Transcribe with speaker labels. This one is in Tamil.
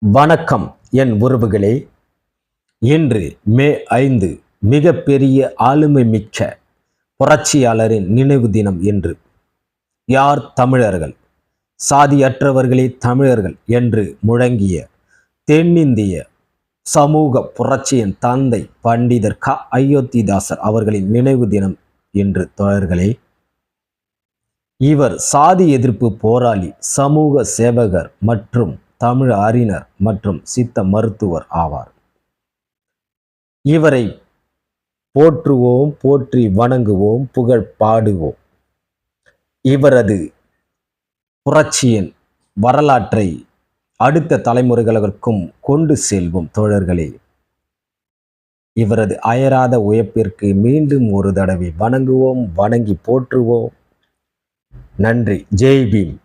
Speaker 1: வணக்கம் என் உறவுகளே. இன்று மே 5 மிகப்பெரிய ஆளுமை மிக்க புரட்சியாளரின் நினைவு தினம் என்று. யார் தமிழர்கள்? சாதியற்றவர்களே தமிழர்கள் என்று முழங்கிய தென்னிந்திய சமூக புரட்சியின் தந்தை பண்டிதர் அயோத்திதாசர் அவர்களின் நினைவு தினம் என்று தோழர்களே. இவர் சாதி எதிர்ப்பு போராளி, சமூக சேவகர் மற்றும் தமிழ் அறிஞர் மற்றும் சித்த மருத்துவர் ஆவார். இவரை போற்றுவோம், போற்றி வணங்குவோம், புகழ் பாடுவோம். இவரது புரட்சியின் வரலாற்றை அடுத்த தலைமுறைகளுக்கும் கொண்டு செல்வோம் தோழர்களே. இவரது அயராத உழைப்பிற்கு மீண்டும் ஒரு தடவை வணங்குவோம், வணங்கி போற்றுவோம். நன்றி. ஜெய் பீம்.